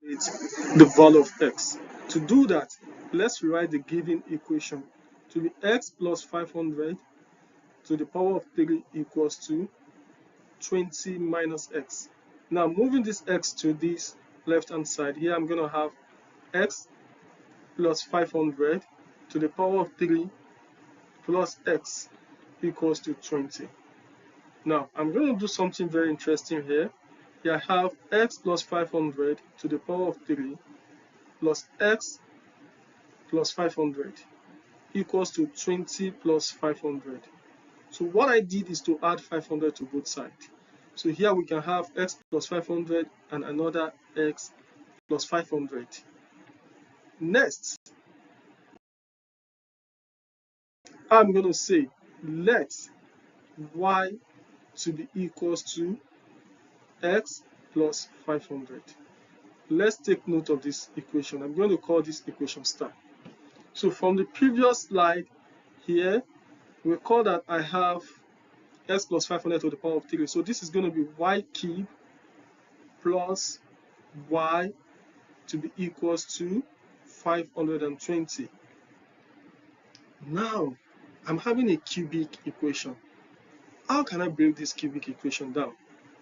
It's the value of x. To do that, let's rewrite the given equation to be x plus 500 to the power of 3 equals to 20 minus x. Now moving this x to this left hand side, here I'm going to have x plus 500 to the power of 3 plus x equals to 20. Now I'm going to do something very interesting here. Here I have x plus 500 to the power of 3 plus x plus 500 equals to 20 plus 500. So what I did is to add 500 to both sides. So here we can have x plus 500 and another x plus 500. Next, I'm going to say let y to be equals to x plus 500. Let's take note of this equation. I'm going to call this equation star. So from the previous slide here, recall that I have x plus 500 to the power of 3. So this is going to be y cubed plus y to be equals to 520. Now, I'm having a cubic equation. How can I break this cubic equation down?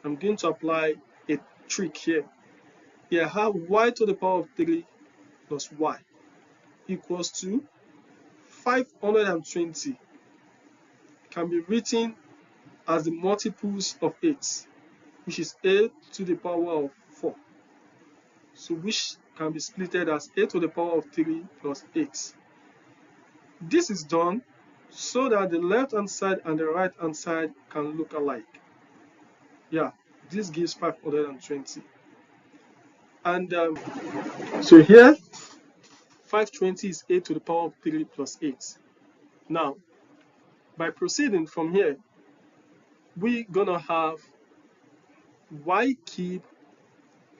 I'm going to apply a trick here. Here I have y to the power of 3 plus y equals to 520. Can be written as the multiples of 8, which is 8 to the power of 4. So which can be splitted as 8 to the power of 3 plus 8. This is done so that the left hand side and the right hand side can look alike. Yeah, this gives 520. And so here 520 is 8 to the power of 3 plus 8. Now, by proceeding from here, we're gonna have y cubed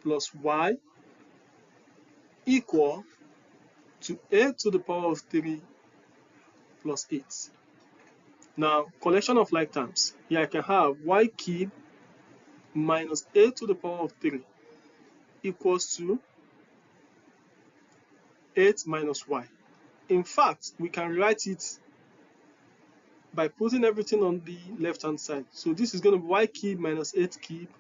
plus y equal to 8 to the power of 3 plus 8. Now, collection of like terms. Here I can have y cubed minus 8 to the power of 3 equals to 8 minus y. In fact, we can write it by putting everything on the left hand side. So this is going to be y cubed minus 8 cubed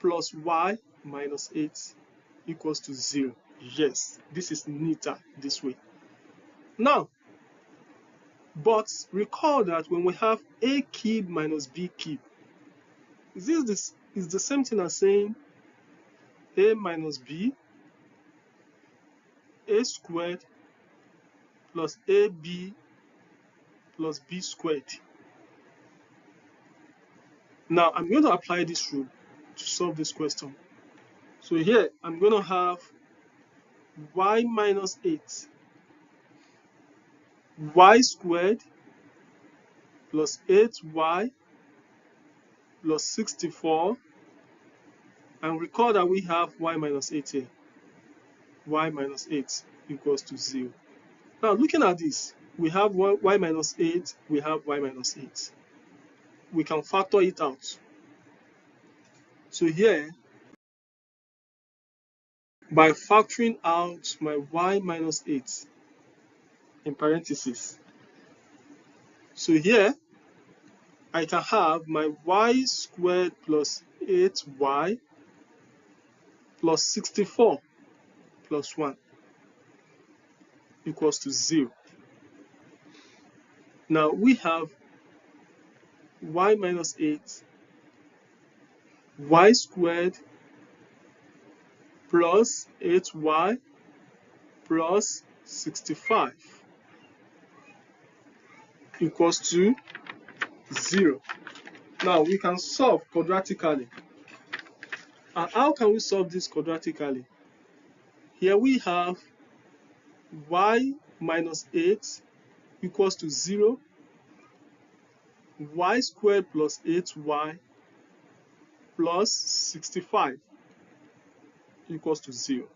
plus y minus 8 equals to 0. Yes, this is neater this way. Now, but recall that when we have a cubed minus b cubed, this is the same thing as saying a minus b, a squared plus ab plus b squared. Now I'm going to apply this rule to solve this question. So here I'm going to have y minus 8 y squared plus 8y plus 64, and recall that we have y minus 8 here. Y minus 8 equals to 0. Now looking at this, we have y minus 8, we have y minus 8. We can factor it out. So here, by factoring out my y minus 8 in parentheses, so here I can have my y squared plus 8y plus 64 plus 1 equals to 0. Now we have y minus 8 y squared plus 8y plus 65 equals to 0. Now we can solve quadratically. And how can we solve this quadratically? Here we have y minus 8 equals to 0, y squared plus 8y plus 65 equals to 0.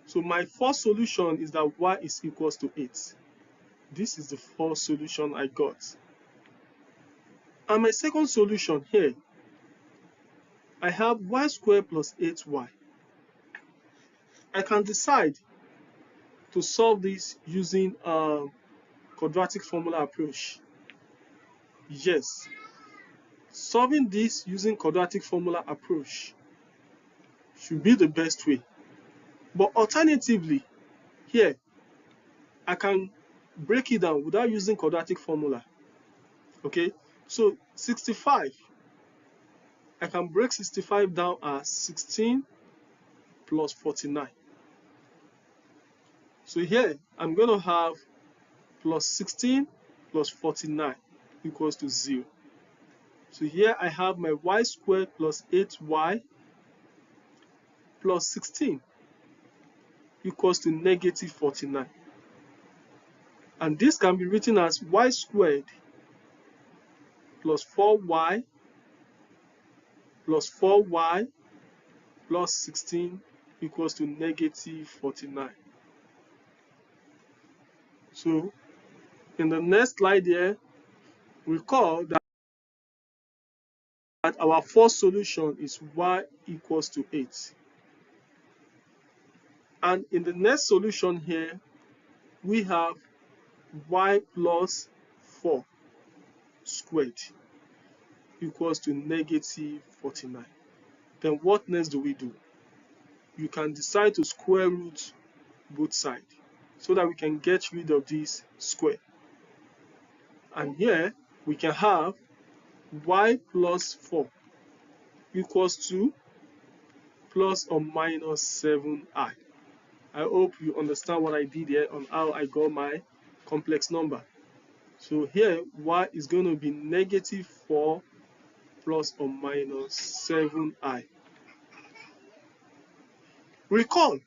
So my first solution is that y is equals to 8. This is the first solution I got. And my second solution here, I have y squared plus 8y. I can decide to solve this using quadratic formula approach. Yes, solving this using quadratic formula approach should be the best way. But alternatively, here, I can break it down without using quadratic formula. Okay, so 65, I can break 65 down as 16 plus 49. So here, I'm going to have plus 16 plus 49 equals to 0. So here I have my y squared plus 8y plus 16 equals to negative 49. And this can be written as y squared plus 4y plus 4y plus 16 equals to negative 49. So in the next slide here, recall that our first solution is y equals to 8. And in the next solution here, we have y plus 4 squared equals to negative 49. Then what next do we do? You can decide to square root both sides so that we can get rid of this square. And here we can have y plus 4 equals to plus or minus 7i. I hope you understand what I did here on how I got my complex number. So here y is going to be negative 4 plus or minus 7i. Recall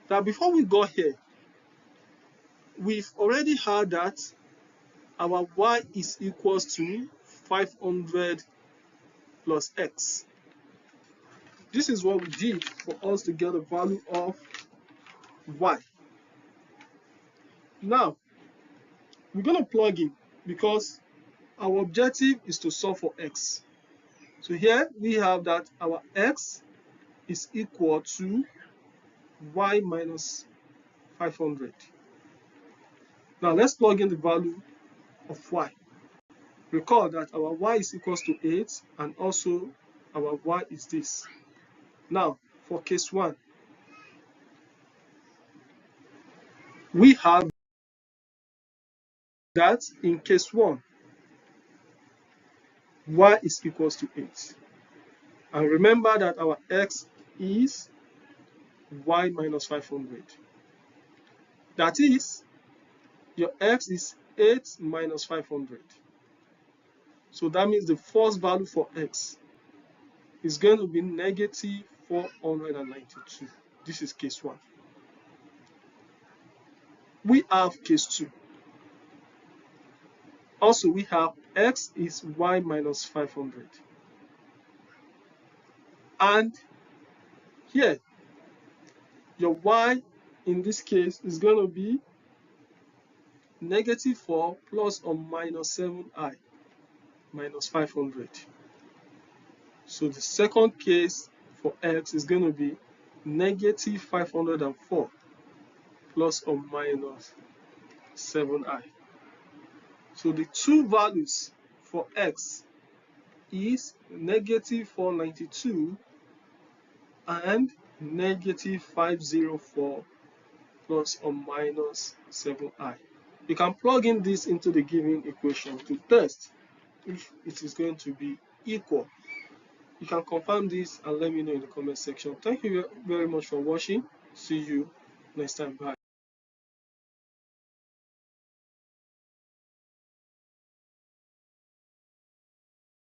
that before we got here, we've already had that our y is equals to 500 plus x. This is what we did for us to get the value of y. Now, we're going to plug in because our objective is to solve for x. So here we have that our x is equal to y minus 500. Now let's plug in the value of y. Recall that our y is equals to 8 and also our y is this. Now for case 1, we have that in case 1, y is equals to 8. And remember that our x is y minus 500. That is, your x is 8 minus 500. So that means the first value for x is going to be negative 492. This is case 1. We have case 2. Also, we have x is y minus 500. And here, your y in this case is going to be negative 4 plus or minus 7i minus 500. So the second case for x is going to be negative 504 plus or minus 7i. So the two values for x is negative 492 and negative 504 plus or minus 7i. You can plug in this into the given equation to test if it is going to be equal. You can confirm this and let me know in the comment section. Thank you very much for watching. See you next time. Bye.